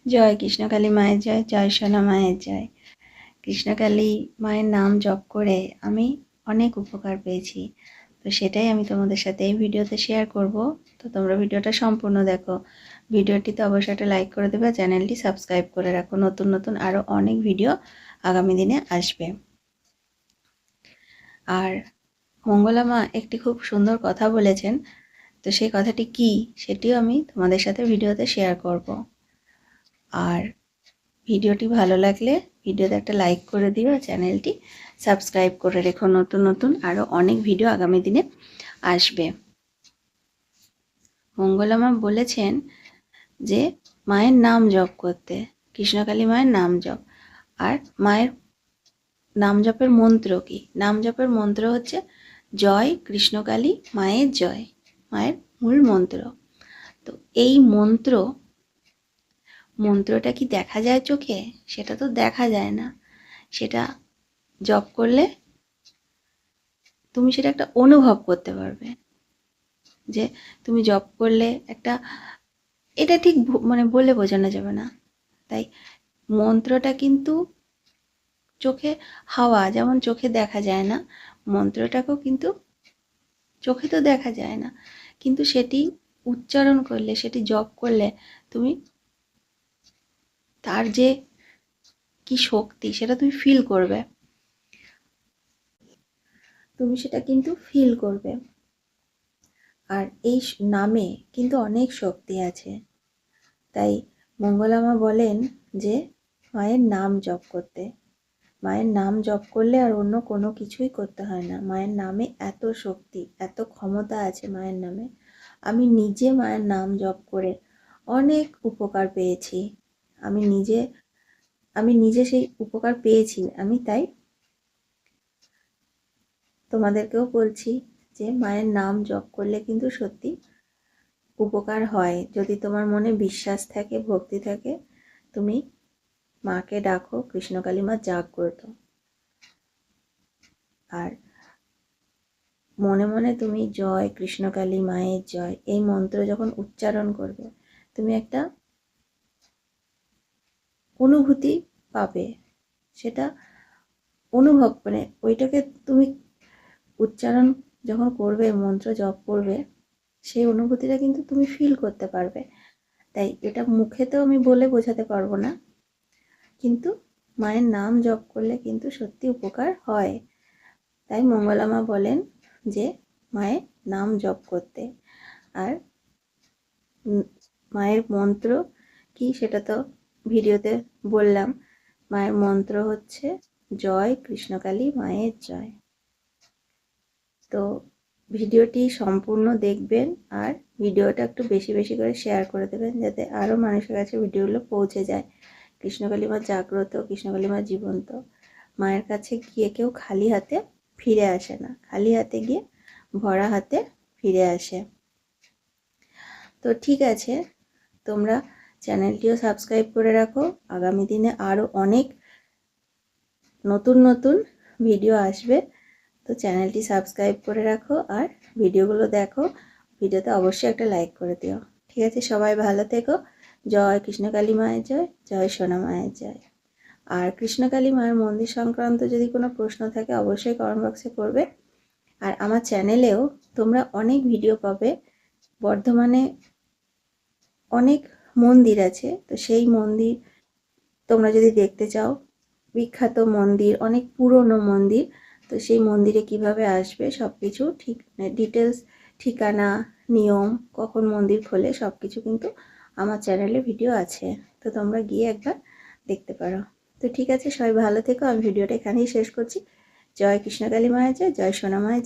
জয় কৃষ্ণকালী মায়ের জয়, জয় সোনা মায়ের জয়। কৃষ্ণকালী মায়ের নাম জপ করে আমি অনেক উপকার পেয়েছি, তো সেটাই আমি তোমাদের সাথে এই ভিডিওতে শেয়ার করব। তো তোমরা ভিডিওটা সম্পূর্ণ দেখো। ভিডিওটিতে অবশ্যই একটা লাইক করে দেবে, চ্যানেলটি সাবস্ক্রাইব করে রাখো। নতুন নতুন আরও অনেক ভিডিও আগামী দিনে আসবে। আর মঙ্গলা মা একটি খুব সুন্দর কথা বলেছেন, তো সেই কথাটি কি সেটিও আমি তোমাদের সাথে ভিডিওতে শেয়ার করব। আর ভিডিওটি ভালো লাগলে ভিডিওতে একটা লাইক করে দিও, চ্যানেলটি সাবস্ক্রাইব করে রেখো। নতুন নতুন আরও অনেক ভিডিও আগামী দিনে আসবে। মঙ্গলা মা বলেছেন যে মায়ের নাম জপ করতে, কৃষ্ণকালী মায়ের নাম জপ। আর মায়ের নাম জপের মন্ত্র কি? নাম জপের মন্ত্র হচ্ছে জয় কৃষ্ণকালী মায়ের জয়, মায়ের মূল মন্ত্র। তো এই মন্ত্রটা কি দেখা যায় চোখে? সেটা তো দেখা যায় না। সেটা জপ করলে তুমি সেটা একটা অনুভব করতে পারবে, যে তুমি জপ করলে একটা, এটা ঠিক মানে বলে বোঝানো যাবে না। তাই মন্ত্রটা কিন্তু চোখে, হাওয়া যেমন চোখে দেখা যায় না, মন্ত্রটাকেও কিন্তু চোখে তো দেখা যায় না, কিন্তু সেটি উচ্চারণ করলে, সেটি জপ করলে তুমি তার যে কি শক্তি সেটা তুমি ফিল করবে, তুমি সেটা কিন্তু ফিল করবে। আর এই নামে কিন্তু অনেক শক্তি আছে। তাই মঙ্গলা মা বলেন যে মায়ের নাম জপ করতে। মায়ের নাম জপ করলে আর অন্য কোনো কিছুই করতে হয় না। মায়ের নামে এত শক্তি, এত ক্ষমতা আছে মায়ের নামে। আমি নিজে মায়ের নাম জপ করে অনেক উপকার পেয়েছি। আমি নিজে সেই উপকার পেয়েছি। আমি তাই তোমাদেরকেও বলছি যে মায়ের নাম জপ করলে কিন্তু সত্যি উপকার হয়। যদি তোমার মনে বিশ্বাস থাকে, ভক্তি থাকে, তুমি মাকে ডাকো, কৃষ্ণকালী মা জাগ্রত। আর মনে মনে তুমি জয় কৃষ্ণকালী মায়ের জয় এই মন্ত্র যখন উচ্চারণ করবে, তুমি একটা অনুভূতি পাবে। সেটা অনুভব, মানে ওইটাকে তুমি উচ্চারণ যখন করবে, মন্ত্র জপ করবে, সেই অনুভূতিটা কিন্তু তুমি ফিল করতে পারবে। তাই এটা মুখেতেও আমি বলে বোঝাতে পারবো না, কিন্তু মায়ের নাম জপ করলে কিন্তু সত্যি উপকার হয়। তাই মঙ্গলা মা বলেন যে মায়ের নাম জপ করতে। আর মায়ের মন্ত্র কি সেটা তো ভিডিওতে বললাম। মায়ের মন্ত্র হচ্ছে জয় কৃষ্ণকালী মায়ের জয়। তো ভিডিওটি সম্পূর্ণ দেখবেন, আর ভিডিওটা একটু বেশি বেশি করে শেয়ার করে দেবেন, যাতে আরও মানুষের কাছে ভিডিওগুলো পৌঁছে যায়। কৃষ্ণকালী মা জাগ্রত, কৃষ্ণকালী মা জীবন্ত। মায়ের কাছে গিয়ে কেউ খালি হাতে ফিরে আসে না, খালি হাতে গিয়ে ভরা হাতে ফিরে আসে। তো ঠিক আছে, তোমরা চ্যানেলটিও সাবস্ক্রাইব করে রাখো। আগামী দিনে আরও অনেক নতুন নতুন ভিডিও আসবে, তো চ্যানেলটি সাবস্ক্রাইব করে রাখো আর ভিডিওগুলো দেখো। ভিডিওতে অবশ্যই একটা লাইক করে দিও। ঠিক আছে, সবাই ভালো থেকো। জয় কৃষ্ণকালী মায়ের জয়, জয় সোনা মায়ের জয়। আর কৃষ্ণকালী মায়ের মন্দির সংক্রান্ত যদি কোনো প্রশ্ন থাকে অবশ্যই কমেন্ট বক্সে করবে। আর আমার চ্যানেলেও তোমরা অনেক ভিডিও পাবে। বর্ধমানে অনেক মন্দির আছে, তো সেই মন্দির তোমরা যদি দেখতে চাও, বিখ্যাত মন্দির, অনেক পুরনো মন্দির, তো সেই মন্দিরে কিভাবে আসবে সব কিছু ঠিক ডিটেলস, ঠিকানা, নিয়ম, কখন মন্দির খোলে, সব কিছু কিন্তু আমার চ্যানেলে ভিডিও আছে। তো তোমরা গিয়ে একবার দেখতে পারো। তো ঠিক আছে, সবাই ভালো থেকো। আমি ভিডিওটা এখানেই শেষ করছি। জয় কৃষ্ণকালী মায়ের জয়, জয় সোনা মায়ের জয়।